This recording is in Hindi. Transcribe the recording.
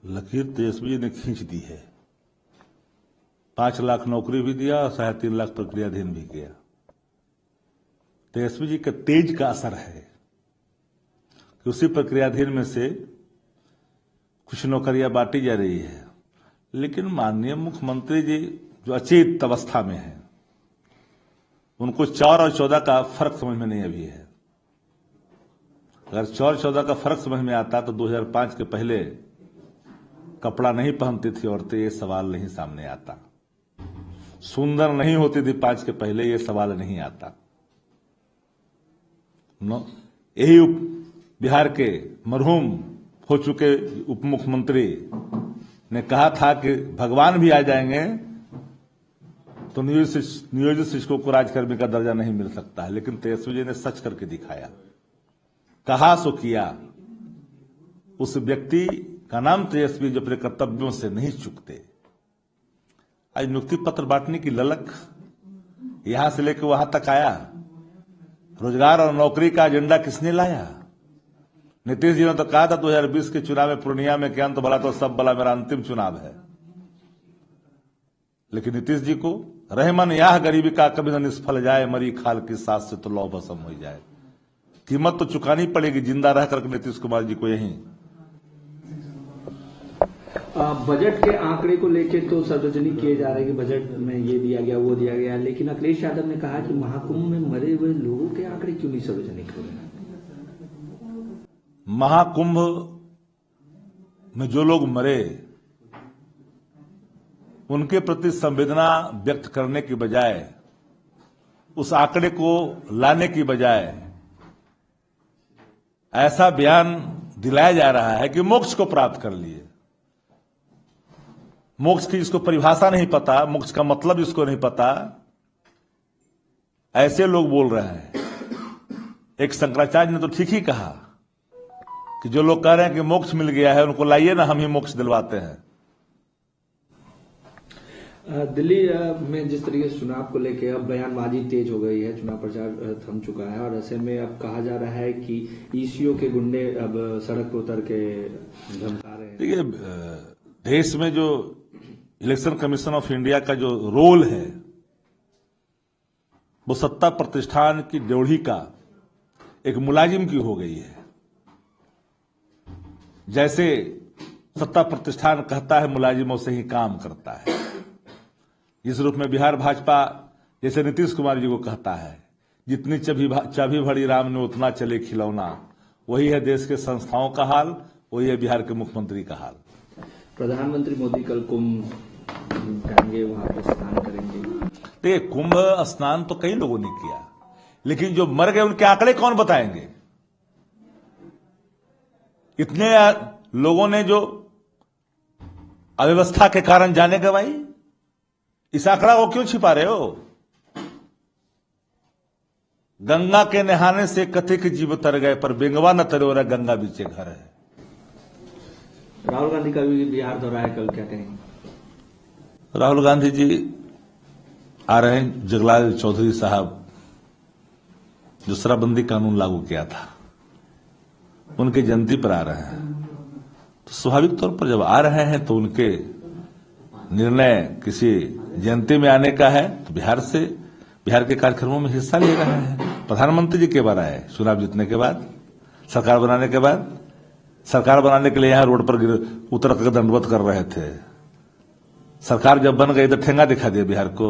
लकीर तेजस्वी जी ने खींच दी है। 5 लाख नौकरी भी दिया और 3.5 लाख प्रक्रियाधीन भी किया। तेजस्वी जी का तेज का असर है कि उसी प्रक्रियाधीन में से कुछ नौकरियां बांटी जा रही है, लेकिन माननीय मुख्यमंत्री जी जो अचेत अवस्था में है, उनको 4 और 14 का फर्क समझ में नहीं अभी है। अगर 4 और 14 का फर्क समझ में आता तो 2005 के पहले कपड़ा नहीं पहनती थी औरतें, ये सवाल नहीं सामने आता। सुंदर नहीं होती थी 5 के पहले, ये सवाल नहीं आता। यही बिहार के मरहूम हो चुके उप मुख्यमंत्री ने कहा था कि भगवान भी आ जाएंगे तो नियोजित शिक्षकों को राजकर्मी का दर्जा नहीं मिल सकता है, लेकिन तेजस्वी जी ने सच करके दिखाया। कहा सो किया। उस व्यक्ति का नाम तेजस्वी जो अपने कर्तव्यों से नहीं चूकते। आज नियुक्ति पत्र बांटने की ललक यहां से लेकर वहां तक आया। रोजगार और नौकरी का एजेंडा किसने लाया? नीतीश जी ने तो कहा था 2020 के चुनाव में पूर्णिया में कि अंत भला तो सब भला मेरा अंतिम चुनाव है। लेकिन नीतीश जी को रहमन यह गरीबी का कभी न निष्फल जाए, मरी खाल की सांस से तो लौ भस्म हो जाए। कीमत तो चुकानी पड़ेगी जिंदा रह करके नीतीश कुमार जी को। यही बजट के आंकड़े को लेके तो सार्वजनिक किए जा रहे हैं कि बजट में ये दिया गया वो दिया गया, लेकिन अखिलेश यादव ने कहा कि महाकुंभ में मरे हुए लोगों के आंकड़े क्यों नहीं सार्वजनिक हो रहे? महाकुंभ में जो लोग मरे उनके प्रति संवेदना व्यक्त करने की बजाय, उस आंकड़े को लाने की बजाय ऐसा बयान दिलाया जा रहा है कि मोक्ष को प्राप्त कर लिए। मोक्ष की जिसको परिभाषा नहीं पता, मोक्ष का मतलब जिसको नहीं पता, ऐसे लोग बोल रहे हैं। एक शंकराचार्य ने तो ठीक ही कहा कि जो लोग कह रहे हैं कि मोक्ष मिल गया है उनको लाइए ना, हम ही मोक्ष दिलवाते हैं। दिल्ली में जिस तरीके से चुनाव को लेकर अब बयानबाजी तेज हो गई है, चुनाव प्रचार थम चुका है और ऐसे में अब कहा जा रहा है कि ईसीओ के गुंडे अब सड़क पर उतर के धमका रहे हैं। देखिए, देश में जो इलेक्शन कमीशन ऑफ इंडिया का जो रोल है वो सत्ता प्रतिष्ठान की ड्योढ़ी का एक मुलाजिम की हो गई है। जैसे सत्ता प्रतिष्ठान कहता है मुलाजिमों से ही काम करता है। इस रूप में बिहार भाजपा जैसे नीतीश कुमार जी को कहता है, जितनी चाबी भरी राम ने उतना चले खिलौना। वही है देश के संस्थाओं का हाल, वही है बिहार के मुख्यमंत्री का हाल। प्रधानमंत्री मोदी कल कुंभ जाएंगे, वहां पर स्नान करेंगे। देखिए, कुंभ स्नान तो कई लोगों ने किया, लेकिन जो मर गए उनके आंकड़े कौन बताएंगे? इतने लोगों ने जो अव्यवस्था के कारण जाने गंवाई, इस आंकड़ा को क्यों छिपा रहे हो? गंगा के नहाने से कथिक जीव तर गए, पर बेंगवा न तरे और गंगा बीचे घर है। राहुल गांधी का भी बिहार दौरा है कल, क्या कहेंगे? राहुल गांधी जी आ रहे हैं। जगलाल चौधरी साहब जो शराबबंदी कानून लागू किया था, उनके जयंती पर आ रहे हैं। तो स्वाभाविक तौर पर जब आ रहे हैं तो उनके निर्णय किसी जयंती में आने का है तो बिहार के कार्यक्रमों में हिस्सा ले रहे हैं। प्रधानमंत्री जी के बार आए चुनाव जीतने के बाद, सरकार बनाने के बाद। सरकार बनाने के लिए यहां रोड पर उतर कर दंडवत कर रहे थे। सरकार जब बन गई तो ठेंगा दिखा दिया बिहार को।